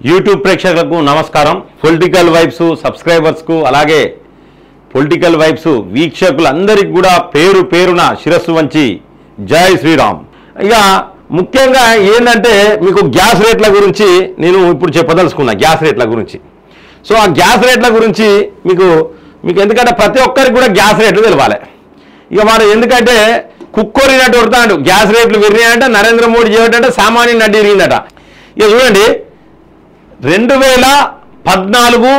YouTube ప్రేక్షకులకు నమస్కారం. Political vibes subscribers కు అలాగే పొలిటికల్ వైబ్స్ వీక్షకులందరికీ కూడా పేరు పేరున శిరస్సు వంచి జై శ్రీరామ్. ఇక ముఖ్యంగా ఏంటంటే మీకు గ్యాస్ రేట్ల గురించి నేను ఇప్పుడు చెప్పదలుచుకున్నా. గ్యాస్ రేట్ల గురించి సో ఆ గ్యాస్ రేట్ల గురించి మీకు ఎందుకంటే ప్రతి ఒక్కరికి కూడా గ్యాస్ రేట్లు తెలవాలి. ఇక మనం ఎందుకంటే కుక్కోరినట్టు కొడతాడు. గ్యాస్ రేట్లు పెరిగినాయంటే నరేంద్ర మోడీ చేయటంటే సామాన్యుని నడ్డి విరిగిందట. ఇక చూడండి 2014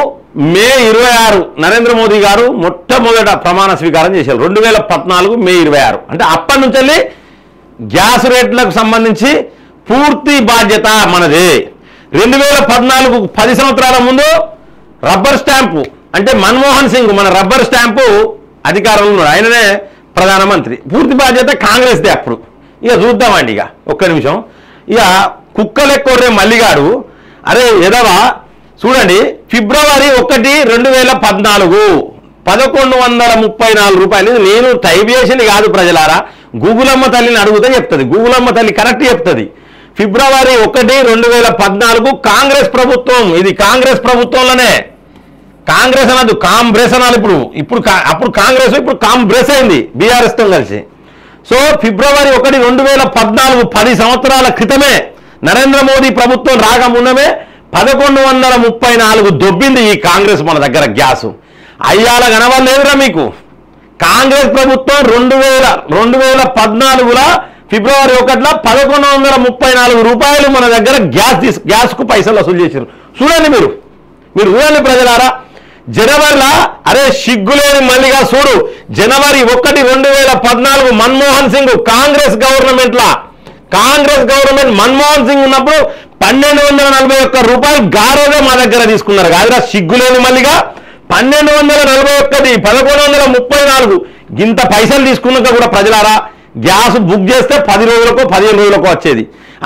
మే 26 నరేంద్ర మోదీ గారు మొట్టమొదట ప్రమాణ స్వీకారం చేశారు. 2014 మే 26 అంటే అప్పటి నుంచి వెళ్ళి గ్యాస్ రేట్లకు సంబంధించి పూర్తి బాధ్యత మనదే. 2014 10 సంవత్సరాల ముందు రబ్బర్ స్టాంపు అంటే మన్మోహన్ సింగ్ మన రబ్బర్ స్టాంపు అధికారంలో ఉన్నాడు. ఆయననే ప్రధానమంత్రి. పూర్తి బాధ్యత కాంగ్రెస్దే అప్పుడు. ఇక చూద్దామండి. ఇక ఒక్క నిమిషం. ఇక కుక్కలెక్కొర్రే మల్లిగాడు అరే ఎదవా చూడండి. ఫిబ్రవరి 1 2014 1134 రూపాయలు. నేను టైప్ చేసింది కాదు ప్రజలారా, గూగుల్ అమ్మ తల్లిని అడిగితే చెప్తుంది. గూగుల్ అమ్మ తల్లి కరెక్ట్ చెప్తుంది. ఫిబ్రవరి 1 2014 కాంగ్రెస్ ప్రభుత్వం. ఇది కాంగ్రెస్ ప్రభుత్వంలోనే. కాంగ్రెస్ అనదు కాంగ్రెస్ అనాలి. అప్పుడు కాంగ్రెస్ ఇప్పుడు కాంగ్రెస్ అయింది బీఆర్ఎస్తో కలిసి. సో ఫిబ్రవరి 1 2014 10 సంవత్సరాల క్రితమే నరేంద్ర మోదీ ప్రభుత్వం రాకముందమే 1134 దొబ్బింది ఈ కాంగ్రెస్ మన దగ్గర గ్యాసు. అయ్యాల కనవలేదురా మీకు. కాంగ్రెస్ ప్రభుత్వం 2014లో ఫిబ్రవరి 1 1134 రూపాయలు మన దగ్గర గ్యాస్కు పైసలు వసూలు చేశారు. చూడండి మీరు చూడండి ప్రజలారా. జనవరిలో అరే సిగ్గులేని మల్లిగా చూడు. జనవరి 1 2014 మన్మోహన్ సింగ్ కాంగ్రెస్ గవర్నమెంట్ మన్మోహన్ సింగ్ ఉన్నప్పుడు 1241 రూపాయలు గారోగా మా దగ్గర తీసుకున్నారు. కాదురా సిగ్గులేని మల్లిగా. 1241 1134 ఇంత పైసలు తీసుకున్నాక కూడా ప్రజలారా గ్యాస్ బుక్ చేస్తే 10 రోజులకో 15 రోజులకో వచ్చేది.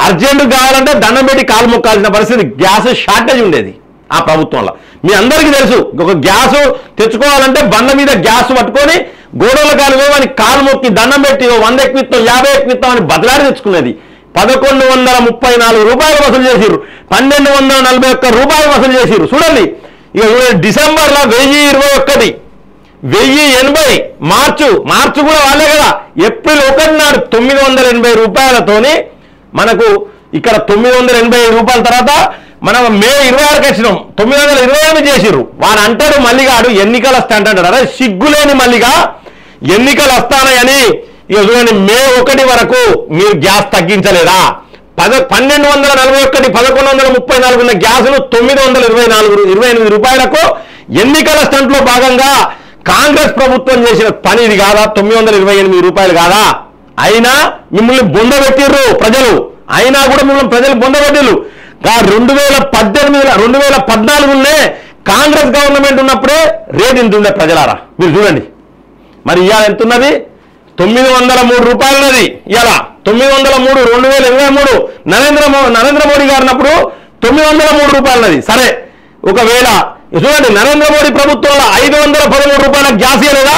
అర్జెంటు కావాలంటే దండం పెట్టి కాలు మొక్కాల్సిన పరిస్థితి. గ్యాస్ షార్టేజ్ ఉండేది ఆ ప్రభుత్వంలో. మీ అందరికీ తెలుసు. ఒక గ్యాసు తెచ్చుకోవాలంటే బండ్ల మీద గ్యాస్ పట్టుకొని గోడల కాలు అని కాలు మొక్కి దండం పెట్టి 100 ఎక్కువిస్తాం 50 ఎక్కువిస్తాం అని బదిలాడి తెచ్చుకునేది. 1134 రూపాయలు వసూలు చేసిర్రు. 1241 రూపాయలు వసూలు చేసిర్రు. చూడండి. ఇక డిసెంబర్లో 1021 1080 మార్చి కూడా వాళ్ళే కదా. ఏప్రిల్ 1 నాడు 980 రూపాయలతోని మనకు ఇక్కడ 980 రూపాయల తర్వాత మనం మే 26కి వచ్చినాం. 928 చేసిర్రు. వాడు అంటాడు మల్లిగాడు ఎన్నికలు వస్తా అంటాడు. అరే సిగ్గులేని మల్లిగా ఎన్నికలు వస్తానని. ఇక చూడండి మే 1 వరకు మీరు గ్యాస్ తగ్గించలేదా? 1241 1134 ఉన్న గ్యాసును 928 రూపాయలకు ఎన్నికల స్టంట్లో భాగంగా కాంగ్రెస్ ప్రభుత్వం చేసిన పని ఇది కాదా? 928 రూపాయలు కాదా? అయినా మిమ్మల్ని బొందబెట్టిర్రు ప్రజలు. అయినా కూడా మిమ్మల్ని ప్రజలు బొందబెట్టిర్రు. 2014 కాంగ్రెస్ గవర్నమెంట్ ఉన్నప్పుడే రేట్ ఇంత ఉండే ప్రజలారా. మీరు చూడండి. మరి ఇవాళ ఎంత ఉన్నది? 903 రూపాయలు ఉన్నది. ఇవాళ 903 2023 నరేంద్ర మోడీ గారు ఉన్నప్పుడు 903 రూపాయలు ఉన్నది. సరే ఒకవేళ చూడండి నరేంద్ర మోడీ ప్రభుత్వంలో 513 రూపాయల గ్యాస్ ఇవ్వలేదా?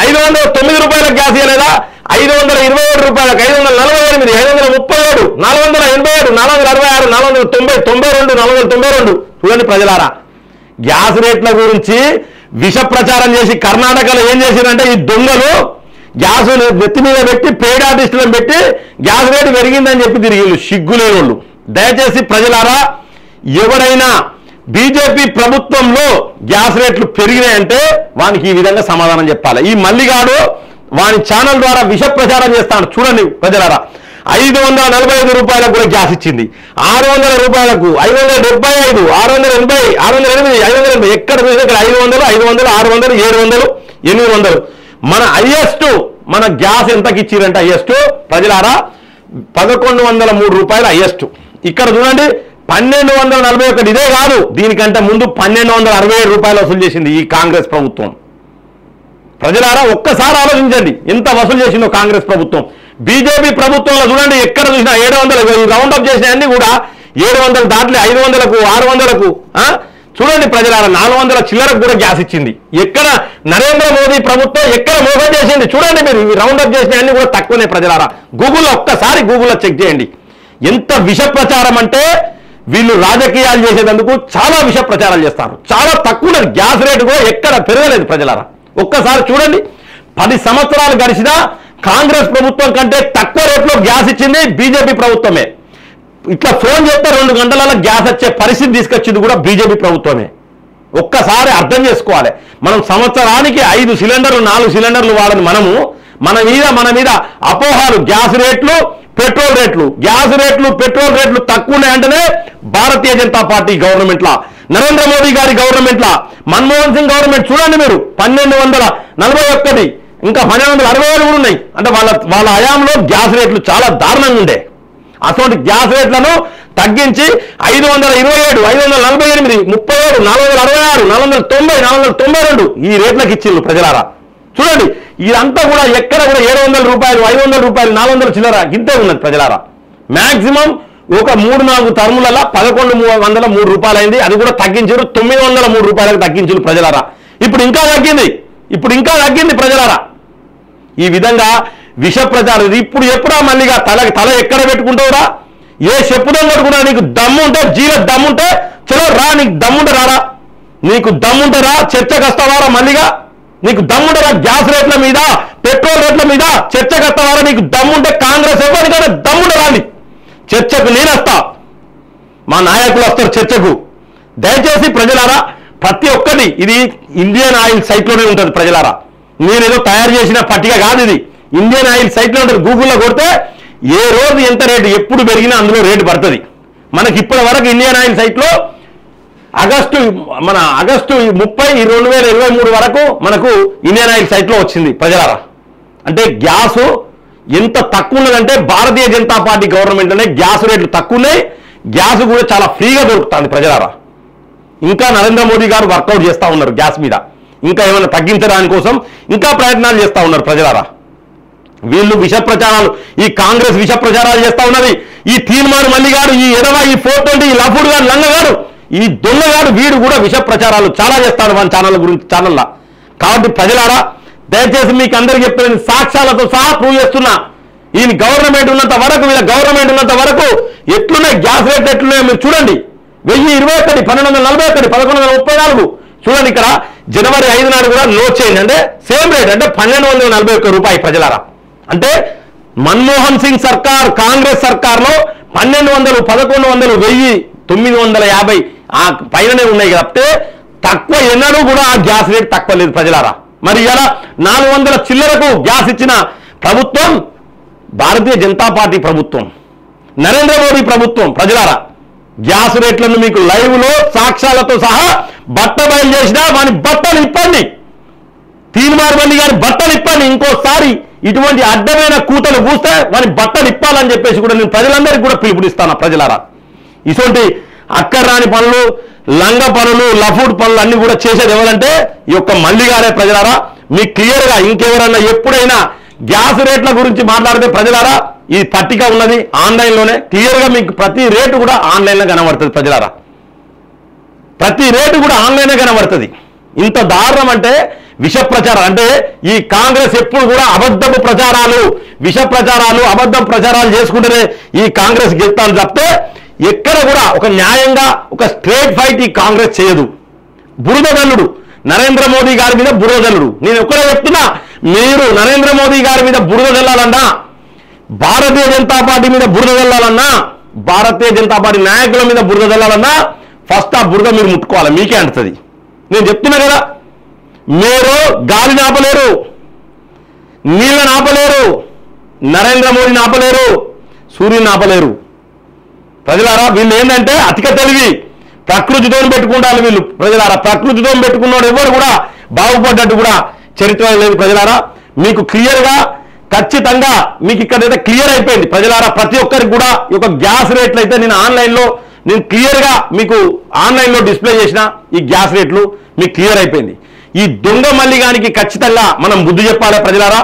509 రూపాయల గ్యాస్ ఇవ్వలేదా? 527 రూపాయలకు 548 537 487 466 490 492 చూడండి ప్రజలారా. గ్యాస్ రేట్ల గురించి విష ప్రచారం చేసి కర్ణాటకలో ఏం చేశారంటే ఈ దొంగలు గ్యాస్ నెత్తి మీద పెట్టి పెయిడ్ ఆర్టిస్టులను పెట్టి గ్యాస్ రేటు పెరిగిందని చెప్పి తిరిగి సిగ్గులేని వాళ్ళు. దయచేసి ప్రజలారా ఎవరైనా బీజేపీ ప్రభుత్వంలో గ్యాస్ రేట్లు పెరిగినాయంటే వానికి ఈ విధంగా సమాధానం చెప్పాలి. ఈ మల్లిగాడు వాని ఛానల్ ద్వారా విష ప్రచారం చేస్తాడు. చూడండి ప్రజలారా. 545 రూపాయలకు కూడా గ్యాస్ ఇచ్చింది. 600 రూపాయలకు 575 680 608 580 ఎక్కడ చూసినా ఇక్కడ 500 500 600 700 800. మన హైయెస్ట్ మన గ్యాస్ ఎంతకి ఇచ్చిరంటే హైయెస్ట్ ప్రజలారా 1103 రూపాయలు హైయెస్ట్. ఇక్కడ చూడండి 1241. ఇదే కాదు దీనికంటే ముందు 1267 రూపాయలు వసూలు చేసింది ఈ కాంగ్రెస్ ప్రభుత్వం. ప్రజలారా ఒక్కసారి ఆలోచించండి ఎంత వసూలు చేసిందో కాంగ్రెస్ ప్రభుత్వం. బీజేపీ ప్రభుత్వంలో చూడండి ఎక్కడ చూసినా 700 రౌండ్ అప్ చేసిన అన్ని కూడా 700 దాట్లే 500కు 600కు. చూడండి ప్రజలారా 400 చిల్లరకు కూడా గ్యాస్ ఇచ్చింది. ఎక్కడ నరేంద్ర మోదీ ప్రభుత్వం ఎక్కడ మోసం చేసింది చూడండి. మీరు రౌండ్ అప్ చేసిన అన్ని కూడా తక్కువనే ప్రజలారా. ఒక్కసారి గూగుల్లో చెక్ చేయండి. ఎంత విష ప్రచారం అంటే వీళ్ళు రాజకీయాలు చేసేందుకు చాలా విష ప్రచారాలు చేస్తారు. చాలా తక్కువ గ్యాస్ రేటు కూడా ఎక్కడ పెరగలేదు ప్రజలారా. ఒక్కసారి చూడండి, 10 సంవత్సరాలు గడిచినా కాంగ్రెస్ ప్రభుత్వం కంటే తక్కువ రేట్లో గ్యాస్ ఇచ్చింది బీజేపీ ప్రభుత్వమే. ఇట్లా ఫోన్ చేస్తే 2 గంటలలో గ్యాస్ వచ్చే పరిస్థితి తీసుకొచ్చింది కూడా బీజేపీ ప్రభుత్వమే. ఒక్కసారి అర్థం చేసుకోవాలి. మనం సంవత్సరానికి 5 సిలిండర్లు 4 సిలిండర్లు వాడని మన మీద అపోహాలు. గ్యాస్ రేట్లు, పెట్రోల్ రేట్లు, గ్యాస్ రేట్లు, పెట్రోల్ రేట్లు తక్కువ ఉన్నాయంటేనే భారతీయ జనతా పార్టీ గవర్నమెంట్లా, నరేంద్ర మోదీ గారి గవర్నమెంట్లా, మన్మోహన్ సింగ్ గవర్నమెంట్ చూడండి మీరు 1241 ఇంకా 1267 కూడా ఉన్నాయి. అంటే వాళ్ళ హయాంలో గ్యాస్ రేట్లు చాలా దారుణంగా ఉండే. అటువంటి గ్యాస్ రేట్లను తగ్గించి 527, 548, 37, 466, 490, 492 ఈ రేట్లకు ఇచ్చిండ్రు ప్రజలారా. చూడండి, ఇదంతా కూడా ఎక్కడ కూడా 700 రూపాయలు, 500 రూపాయలు, 400 చిల్లర ఇంతే ఉన్నది ప్రజలారా. మ్యాక్సిమం ఒక 3-4 టర్ములలో 1103 రూపాయలు అయింది. అది కూడా తగ్గించారు, 903 రూపాయలకు తగ్గించారు ప్రజలారా. ఇప్పుడు ఇంకా తగ్గింది ప్రజలారా. ఈ విధంగా విష ప్రచారం ఇప్పుడు ఎప్పుడా మళ్ళీగా తల ఎక్కడ పెట్టుకుంటావురా? ఏ చెప్పుదాం కట్టుకున్నా నీకు దమ్ముంటే, దమ్ముంటే చలో రా, నీకు దమ్ముంటే రారా, నీకు దమ్ముంటే రా, చర్చకు వస్తావారా మళ్ళీగా? నీకు దమ్ముంటే రా, గ్యాస్ రేట్ల మీద, పెట్రోల్ రేట్ల మీద చర్చకు వస్తావారా? నీకు దమ్ముంటే కాంగ్రెస్ ఎవరికైనా దమ్ముంటే రాని చర్చకు నేను వస్తా, మా నాయకులు వస్తారు చర్చకు. దయచేసి ప్రజలారా, ప్రతి ఒక్కటి ఇది ఇండియన్ ఆయిల్ సైట్లోనే ఉంటుంది ప్రజలారా. నేనేదో తయారు చేసిన పట్టిక కాదు, ఇది ఇండియన్ ఆయిల్ సైట్లో ఉంటుంది. గూగుల్లో కొడితే ఏ రోజు ఎంత రేటు ఎప్పుడు పెరిగినా అందులో రేటు పడుతుంది. మనకి ఇప్పటి వరకు ఇండియన్ ఆయిల్ సైట్లో ఆగస్టు 30, 2023 వరకు మనకు ఇండియన్ ఆయిల్ సైట్లో వచ్చింది ప్రజలారా. అంటే గ్యాసు ఎంత తక్కువ ఉన్నదంటే భారతీయ జనతా పార్టీ గవర్నమెంట్లోనే గ్యాస్ రేట్లు తక్కువ ఉన్నాయి. గ్యాస్ కూడా చాలా ఫ్రీగా దొరుకుతుంది ప్రజలారా. ఇంకా నరేంద్ర మోదీ గారు వర్కౌట్ చేస్తూ ఉన్నారు గ్యాస్ మీద. ఇంకా ఏమైనా తగ్గించడానికి కోసం ఇంకా ప్రయత్నాలు చేస్తూ ఉన్నారు ప్రజలారా. వీళ్ళు విష ప్రచారాలు, ఈ కాంగ్రెస్ విష ప్రచారాలు చేస్తూ ఉన్నది. ఈ తీర్మానం మల్లిగాడు, ఈ ఎడవ, ఈ 420, ఈ లఫూడ్ గారు, లంగగాడు, ఈ దొంగగాడు, వీడు కూడా విష ప్రచారాలు చాలా చేస్తాడు మన ఛానల్లో. కాబట్టి ప్రజలారా, దయచేసి మీకు అందరికీ చెప్తాను, సాక్ష్యాలతో సహా ప్రూవ్ చేస్తున్నా. ఈయన గవర్నమెంట్ ఉన్నంత వరకు, వీళ్ళ గవర్నమెంట్ ఉన్నంత వరకు ఎట్లున్నాయి గ్యాస్ రేట్లు, ఎట్లున్నాయో మీరు చూడండి. 1021, 1241, 1134 చూడండి. ఇక్కడ జనవరి 5 నాడు కూడా నో చేంజ్, అంటే సేమ్ రేట్, అంటే 1241 రూపాయి ప్రజలారా. అంటే మన్మోహన్ సింగ్ సర్కార్, కాంగ్రెస్ సర్కార్లో 1200, 1100, 1000, 950 ఆ పైననే ఉన్నాయి కాబట్టి తక్కువ ఎన్నడూ కూడా ఆ గ్యాస్ రేట్ తక్కువ లేదు ప్రజలారా. మరి ఇలా 400 చిల్లరకు గ్యాస్ ఇచ్చిన ప్రభుత్వం భారతీయ జనతా పార్టీ ప్రభుత్వం, నరేంద్ర మోదీ ప్రభుత్వం. ప్రజలారా, గ్యాస్ రేట్లను మీకు లైవ్లో సాక్ష్యాలతో సహా బయలు చేసినా వాని బట్టలు ఇప్పండి, తీర్మార్ మల్లి గారి బట్టలు ఇప్పండి. ఇంకోసారి ఇటువంటి అడ్డమైన కూతలు కూస్తే వాని బట్టలు ఇప్పాలని చెప్పేసి కూడా నేను ప్రజలందరికీ కూడా పిలుపునిస్తాను ప్రజలారా. ఇటువంటి అక్కర్రాని పనులు, లంగ పనులు, లఫూడ్ పనులు అన్ని కూడా చేసేది ఎవరంటే ఈ యొక్క మల్లిగారే ప్రజలారా. మీకు క్లియర్గా ఇంకెవరన్నా ఎప్పుడైనా గ్యాస్ రేట్ల గురించి మాట్లాడితే ప్రజలారా, ఈ పట్టిక ఉన్నది ఆన్లైన్లోనే, క్లియర్గా మీకు ప్రతి రేటు కూడా ఆన్లైన్లో కనబడుతుంది ప్రజలారా. ప్రతి రేటు కూడా ఆన్లైన్లో కనబడుతుంది. ఇంత దారుణం అంటే విష ప్రచారం. అంటే ఈ కాంగ్రెస్ ఎప్పుడు కూడా అబద్ధపు ప్రచారాలు, విష ప్రచారాలు, అబద్ధం ప్రచారాలు చేసుకుంటేనే ఈ కాంగ్రెస్ గెలుస్తాను తప్పితే ఎక్కడ కూడా ఒక న్యాయంగా ఒక స్ట్రేట్ ఫైట్ ఈ కాంగ్రెస్ చేయదు. బురదగల్లుడు నరేంద్ర మోదీ గారి మీద బురదగల్లుడు. నేను ఒక్కడే చెప్తున్నా, మీరు నరేంద్ర మోదీ గారి మీద బురద జల్లాలన్నా, భారతీయ జనతా పార్టీ మీద బురద జల్లాలన్నా, భారతీయ జనతా పార్టీ నాయకుల మీద బురద జల్లాలన్నా ఫస్ట్ ఆ బురద మీరు ముట్టుకోవాలి, మీకే అంటుతుంది. నేను చెప్తున్నా కదా, మీరు గాలిని ఆపలేరు, నీళ్ళని ఆపలేరు, నరేంద్ర మోడీని ఆపలేరు, సూర్యుని ఆపలేరు ప్రజలారా. వీళ్ళు ఏంటంటే అతిక తెలివి, ప్రకృతితో పెట్టుకుంటారు వీళ్ళు ప్రజలారా. ప్రకృతితో పెట్టుకున్నాడు ఎవరు కూడా బాగుపడ్డట్టు కూడా చరిత్ర లేదు ప్రజలారా. మీకు క్లియర్గా ఖచ్చితంగా మీకు ఇక్కడైతే క్లియర్ అయిపోయింది ప్రజలారా. ప్రతి ఒక్కరికి కూడా ఈ యొక్క గ్యాస్ రేట్లు అయితే నేను క్లియర్గా మీకు ఆన్లైన్లో డిస్ప్లే చేసిన ఈ గ్యాస్ రేట్లు మీకు క్లియర్ అయిపోయింది. ఈ దొంగ మల్లిగానికి ఖచ్చితంగా మనం బుద్ధి చెప్పాలి ప్రజలారా.